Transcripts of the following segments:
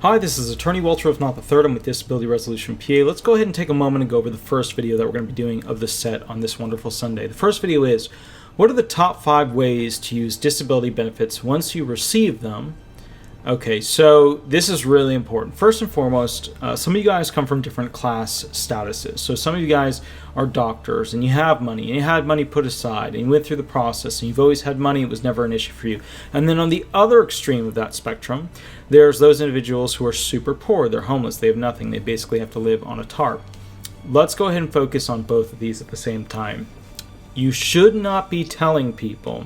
Hi, this is Attorney Walter Rudolph Hnot III. I'm with Disability Resolution PA. Let's go ahead and take a moment and go over the first video that we're going to be doing of this set on this wonderful Sunday. The first video is, what are the top 5 ways to use disability benefits once you receive them? Okay, so this is really important. First and foremost, some of you guys come from different class statuses. So some of you guys are doctors and you have money and you had money put aside and you went through the process and you've always had money. It was never an issue for you. And then on the other extreme of that spectrum, there's those individuals who are super poor. They're homeless. They have nothing. They basically have to live on a tarp. Let's go ahead and focus on both of these at the same time. You should not be telling people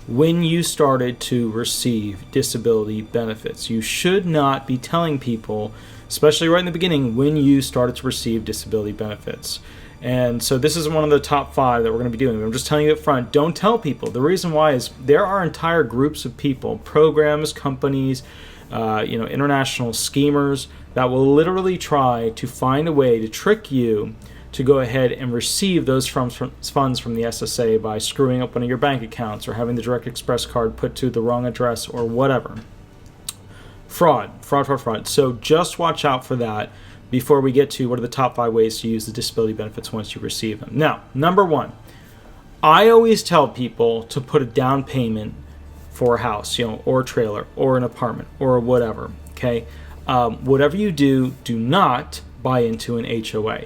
when you started to receive disability benefits. You should not be telling people, especially right in the beginning, when you started to receive disability benefits. And so this is one of the top 5 that we're going to be doing. I'm just telling you up front, don't tell people. The reason why is there are entire groups of people, programs, companies, international schemers that will literally try to find a way to trick you to go ahead and receive those funds from the SSA by screwing up one of your bank accounts or having the Direct Express card put to the wrong address or whatever. Fraud. So just watch out for that before we get to what are the top 5 ways to use the disability benefits once you receive them. Now, number 1, I always tell people to put a down payment for a house, or a trailer, or an apartment, or whatever. Okay, whatever you do, do not buy into an HOA.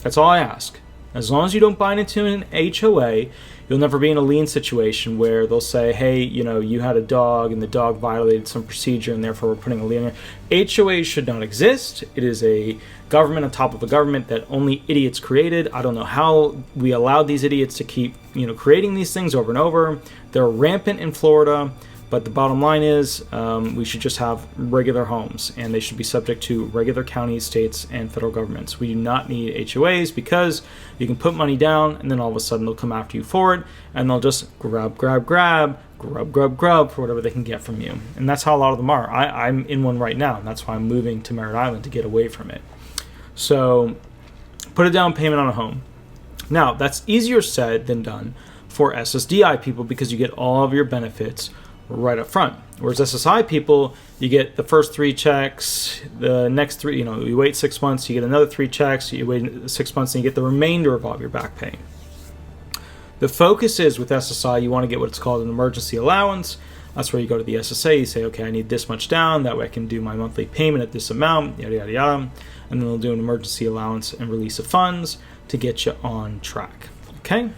That's all I ask. As long as you don't buy into an HOA, you'll never be in a lien situation where they'll say, hey, you had a dog and the dog violated some procedure and therefore we're putting a lien on it. HOAs should not exist. It is a government on top of a government that only idiots created. I don't know how we allowed these idiots to keep, creating these things over and over. They're rampant in Florida. But the bottom line is we should just have regular homes, and they should be subject to regular counties, states, and federal governments. We do not need HOAs because you can put money down, and then all of a sudden they'll come after you for it, and they'll just grub for whatever they can get from you. And that's how a lot of them are. I'm in one right now, and that's why I'm moving to Merritt Island to get away from it. So put a down payment on a home. Now, that's easier said than done for SSDI people because you get all of your benefits right up front. Whereas SSI people, you get the first 3 checks, the next 3, you wait 6 months, you get another 3 checks, you wait 6 months, and you get the remainder of all your back pay. The focus is with SSI, you want to get what's called an emergency allowance. That's where you go to the SSA, you say, okay, I need this much down, that way I can do my monthly payment at this amount, yada, yada, yada. And then they'll do an emergency allowance and release of funds to get you on track. Okay?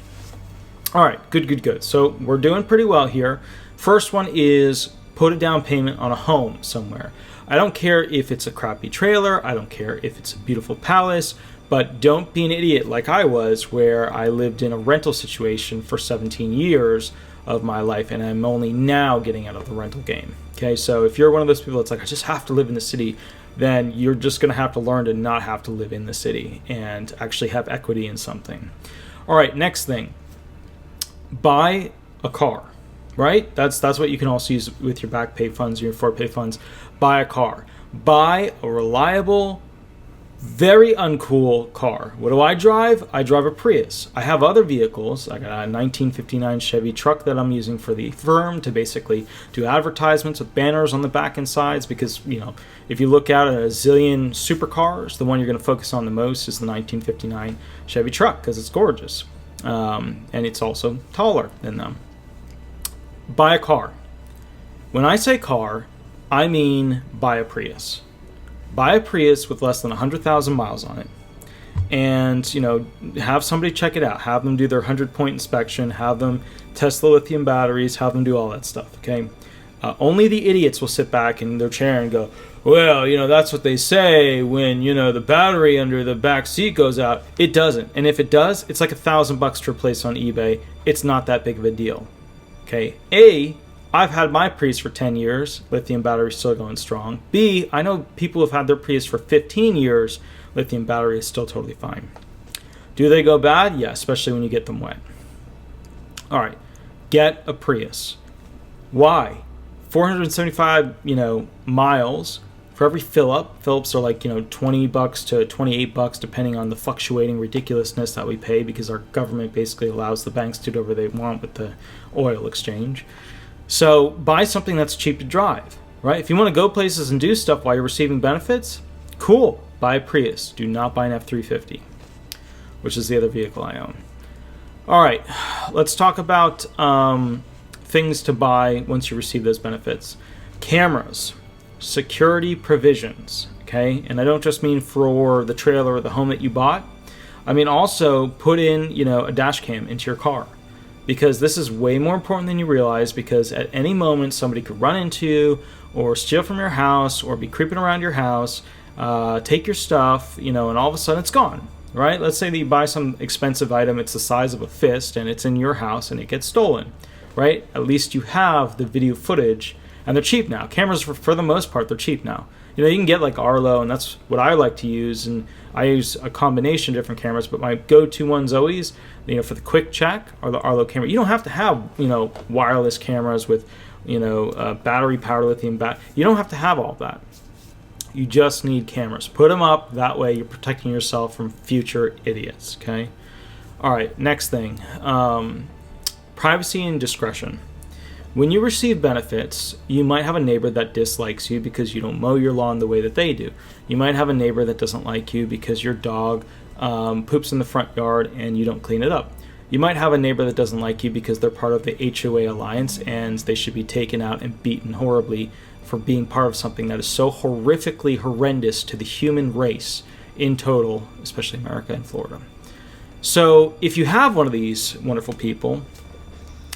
All right, good. So we're doing pretty well here. First one is put a down payment on a home somewhere. I don't care if it's a crappy trailer. I don't care if it's a beautiful palace. But don't be an idiot like I was, where I lived in a rental situation for 17 years of my life, and I'm only now getting out of the rental game. Okay, so if you're one of those people that's like, I just have to live in the city, then you're just going to have to learn to not have to live in the city and actually have equity in something. All right, next thing. Buy a car. Right? That's what you can also use with your back pay funds, your forward pay funds. Buy a car. Buy a reliable, very uncool car. What do I drive? I drive a Prius. I have other vehicles. I got a 1959 Chevy truck that I'm using for the firm to basically do advertisements with banners on the back and sides because, if you look out at a zillion supercars, the one you're going to focus on the most is the 1959 Chevy truck because it's gorgeous. And it's also taller than them. Buy a car. When I say car, I mean buy a Prius. Buy a Prius with less than 100,000 miles on it. And, have somebody check it out. Have them do their 100-point inspection. Have them test the lithium batteries. Have them do all that stuff, okay? Only the idiots will sit back in their chair and go, well, that's what they say when, the battery under the back seat goes out. It doesn't. And if it does, it's like $1,000 to replace on eBay. It's not that big of a deal. Okay, I've had my Prius for 10 years, lithium battery still going strong. B, I know people have had their Prius for 15 years, lithium battery is still totally fine. Do they go bad? Yeah, especially when you get them wet. All right, get a Prius. Why? 475, miles for every fill-up. Fill-ups are like, $20 to $28, depending on the fluctuating ridiculousness that we pay because our government basically allows the banks to do whatever they want with the oil exchange. So buy something that's cheap to drive. right? If you want to go places and do stuff while you're receiving benefits, cool, buy a Prius. Do not buy an F-350, which is the other vehicle I own. All right, let's talk about things to buy once you receive those benefits. Cameras, security provisions, okay? And I don't just mean for the trailer or the home that you bought. I mean also put in, a dash cam into your car, because this is way more important than you realize, because at any moment somebody could run into you or steal from your house or be creeping around your house, take your stuff, and all of a sudden it's gone, right? Let's say that you buy some expensive item, it's the size of a fist, and it's in your house and it gets stolen, right? At least you have the video footage, and they're cheap now. Cameras, for the most part, they're cheap now. You can get like Arlo, and that's what I like to use, and I use a combination of different cameras, but my go-to one's always, for the quick check, are the Arlo camera. You don't have to have, wireless cameras with, battery-powered lithium You don't have to have all that. You just need cameras. Put them up. That way you're protecting yourself from future idiots, okay? All right, next thing. Privacy and discretion. When you receive benefits, you might have a neighbor that dislikes you because you don't mow your lawn the way that they do. You might have a neighbor that doesn't like you because your dog poops in the front yard and you don't clean it up. You might have a neighbor that doesn't like you because they're part of the HOA Alliance and they should be taken out and beaten horribly for being part of something that is so horrifically horrendous to the human race in total, especially America and Florida. So if you have one of these wonderful people,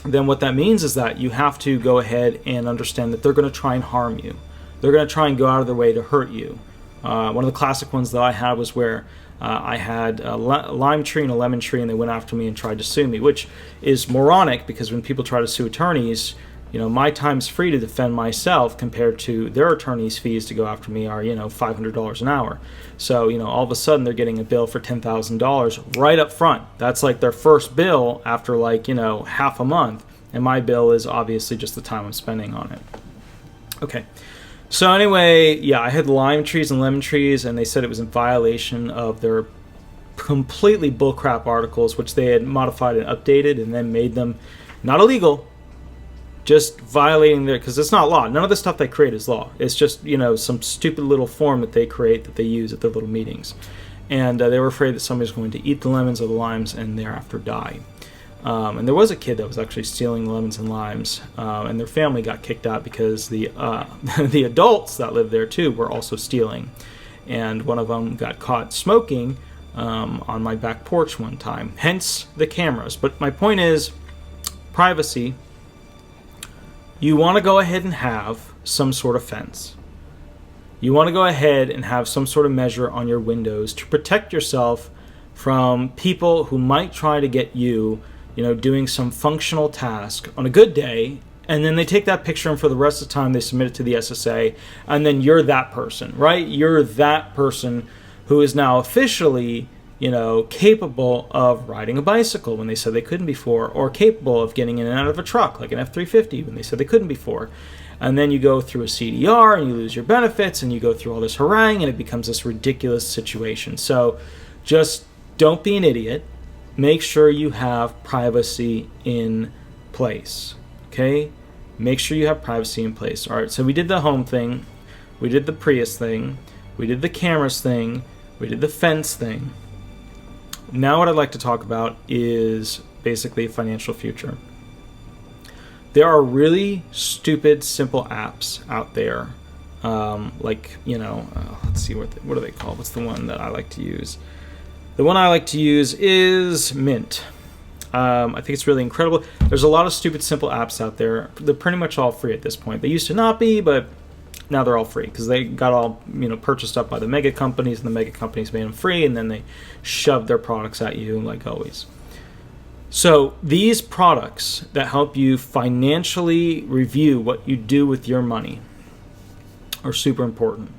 then what that means is that you have to go ahead and understand that they're going to try and harm you. They're going to try and go out of their way to hurt you. One of the classic ones that I had was where I had a lime tree and a lemon tree, and they went after me and tried to sue me, which is moronic because when people try to sue attorneys, my time's free to defend myself compared to their attorney's fees to go after me are, $500 an hour. So, all of a sudden they're getting a bill for $10,000 right up front. That's like their first bill after half a month. And my bill is obviously just the time I'm spending on it. Okay. So anyway, yeah, I had lime trees and lemon trees, and they said it was in violation of their completely bullcrap articles, which they had modified and updated and then made them not illegal, just violating their, because it's not law. None of the stuff they create is law. It's just, some stupid little form that they create that they use at their little meetings. And they were afraid that somebody was going to eat the lemons or the limes and thereafter die. And there was a kid that was actually stealing lemons and limes, and their family got kicked out because the the adults that lived there too were also stealing. And one of them got caught smoking on my back porch one time, hence the cameras. But my point is, privacy. You want to go ahead and have some sort of fence. You want to go ahead and have some sort of measure on your windows to protect yourself from people who might try to get you, doing some functional task on a good day, and then they take that picture and for the rest of the time they submit it to the SSA, and then you're that person, right? You're that person who is now officially capable of riding a bicycle when they said they couldn't before, or capable of getting in and out of a truck like an F-350 when they said they couldn't before. And then you go through a CDR and you lose your benefits and you go through all this harangue and it becomes this ridiculous situation. So just don't be an idiot. Make sure you have privacy in place, okay? Make sure you have privacy in place. All right, so we did the home thing. We did the Prius thing. We did the cameras thing. We did the fence thing. Now what I'd like to talk about is basically financial future. There are really stupid, simple apps out there. Let's see, what are they called? What's the one that I like to use? The one I like to use is Mint. I think it's really incredible. There's a lot of stupid, simple apps out there. They're pretty much all free at this point. They used to not be, but now they're all free because they got all purchased up by the mega companies, and the mega companies made them free, and then they shoved their products at you like always. So these products that help you financially review what you do with your money are super important.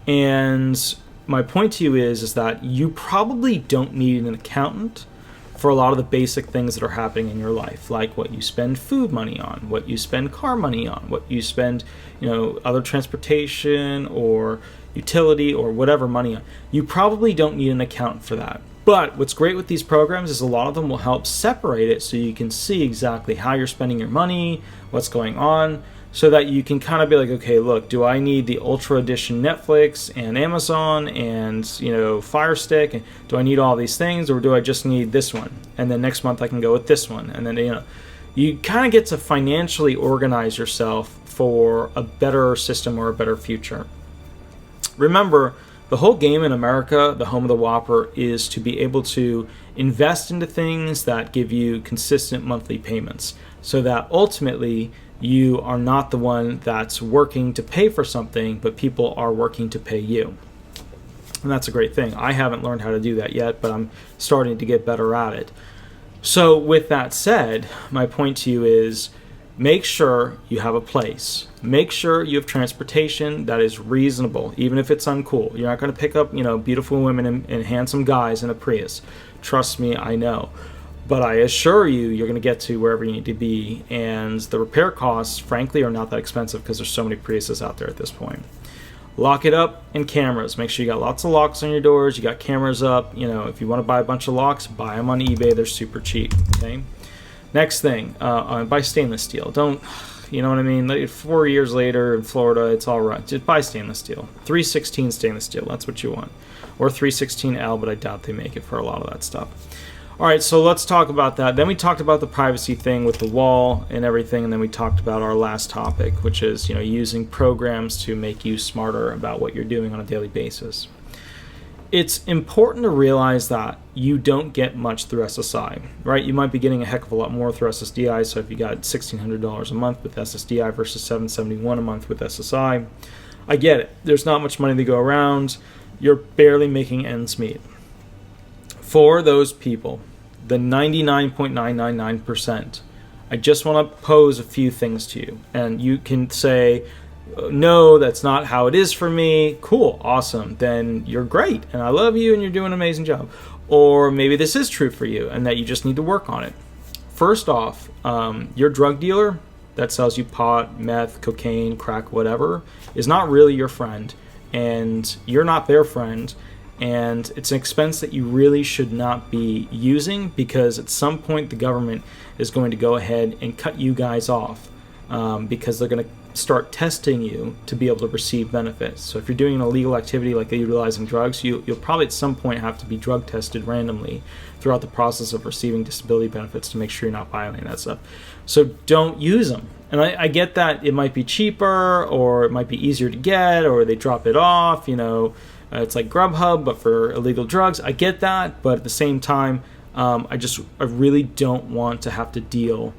And my point to you is that you probably don't need an accountant for a lot of the basic things that are happening in your life, like what you spend food money on, what you spend car money on, what you spend, other transportation or utility or whatever money on. You probably don't need an accountant for that. But what's great with these programs is a lot of them will help separate it so you can see exactly how you're spending your money, what's going on. so that you can kind of be like, okay, look, do I need the Ultra Edition Netflix and Amazon and, Fire Stick? Do I need all these things, or do I just need this one? And then next month I can go with this one. And then, you kind of get to financially organize yourself for a better system or a better future. Remember, the whole game in America, the home of the Whopper, is to be able to invest into things that give you consistent monthly payments, so that ultimately you are not the one that's working to pay for something, but people are working to pay you. And that's a great thing. I haven't learned how to do that yet, but I'm starting to get better at it. So with that said, my point to you is, make sure you have a place. Make sure you have transportation that is reasonable, even if it's uncool. You're not going to pick up, beautiful women and handsome guys in a Prius. Trust me, I know. But I assure you, you're going to get to wherever you need to be. And the repair costs, frankly, are not that expensive because there's so many Priuses out there at this point. Lock it up, and cameras. Make sure you got lots of locks on your doors. You got cameras up. If you want to buy a bunch of locks, buy them on eBay. They're super cheap. Okay. Next thing, buy stainless steel. Don't, you know what I mean? Like 4 years later in Florida, it's all right. Just buy stainless steel. 316 stainless steel. That's what you want. Or 316L, but I doubt they make it for a lot of that stuff. All right, so let's talk about that. Then we talked about the privacy thing with the wall and everything, and then we talked about our last topic, which is using programs to make you smarter about what you're doing on a daily basis. It's important to realize that you don't get much through SSI, right? You might be getting a heck of a lot more through SSDI. So if you got $1,600 a month with SSDI versus $771 a month with SSI, I get it. There's not much money to go around. You're barely making ends meet. For those people, the 99.999%, I just want to pose a few things to you. And you can say, no, that's not how it is for me. Cool, awesome. Then you're great, and I love you, and you're doing an amazing job. Or maybe this is true for you, and that you just need to work on it. First off, your drug dealer that sells you pot, meth, cocaine, crack, whatever, is not really your friend, and you're not their friend. And it's an expense that you really should not be using, because at some point the government is going to go ahead and cut you guys off, because they're going to start testing you to be able to receive benefits. So if you're doing an illegal activity like utilizing drugs, you'll probably at some point have to be drug tested randomly throughout the process of receiving disability benefits to make sure you're not violating that stuff. So don't use them. And I get that it might be cheaper, or it might be easier to get, or they drop it off, it's like Grubhub, but for illegal drugs. I get that, but at the same time, I really don't want to have to deal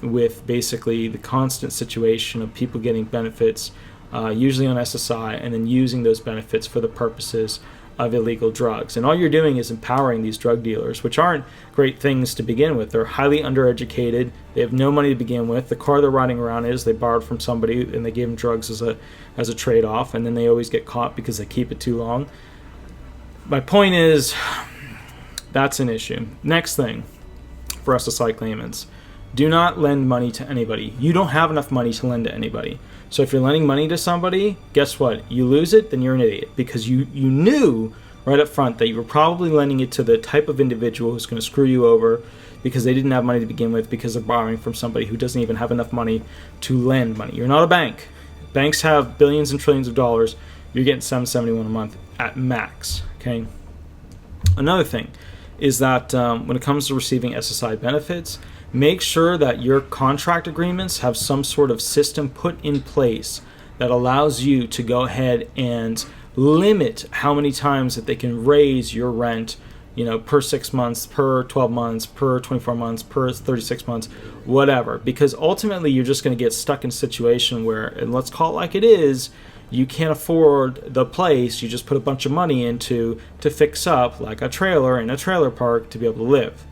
with basically the constant situation of people getting benefits, usually on SSI, and then using those benefits for the purposes of illegal drugs. And all you're doing is empowering these drug dealers, which aren't great things to begin with. They're highly undereducated. They have no money to begin with. The car they're riding around they borrowed from somebody, and they gave them drugs as a trade-off, and then they always get caught because they keep it too long. My point is, that's an issue. Next thing for SSI claimants, do not lend money to anybody. You don't have enough money to lend to anybody. So if you're lending money to somebody, guess what? You lose it, then you're an idiot, because you knew right up front that you were probably lending it to the type of individual who's going to screw you over because they didn't have money to begin with, because they're borrowing from somebody who doesn't even have enough money to lend money. You're not a bank. Banks have billions and trillions of dollars. You're getting $771 a month at max. Okay. Another thing is that when it comes to receiving SSI benefits, make sure that your contract agreements have some sort of system put in place that allows you to go ahead and limit how many times that they can raise your rent, per 6 months, per 12 months, per 24 months, per 36 months, whatever. Because ultimately you're just going to get stuck in a situation where, and let's call it like it is, you can't afford the place you just put a bunch of money into to fix up, like a trailer in a trailer park, to be able to live.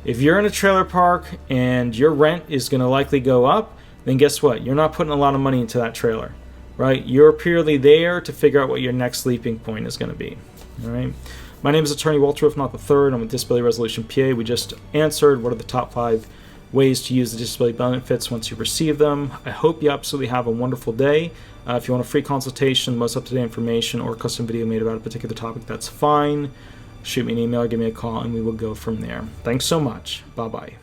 If you're in a trailer park and your rent is going to likely go up, then guess what? You're not putting a lot of money into that trailer, right? You're purely there to figure out what your next sleeping point is going to be, all right? My name is Attorney Walter Rudolph Hnot III. I'm with Disability Resolution PA. We just answered what are the top 5 ways to use the disability benefits once you receive them. I hope you absolutely have a wonderful day. If you want a free consultation, most up-to-date information, or a custom video made about a particular topic, that's fine. Shoot me an email or give me a call, and we will go from there. Thanks so much. Bye-bye.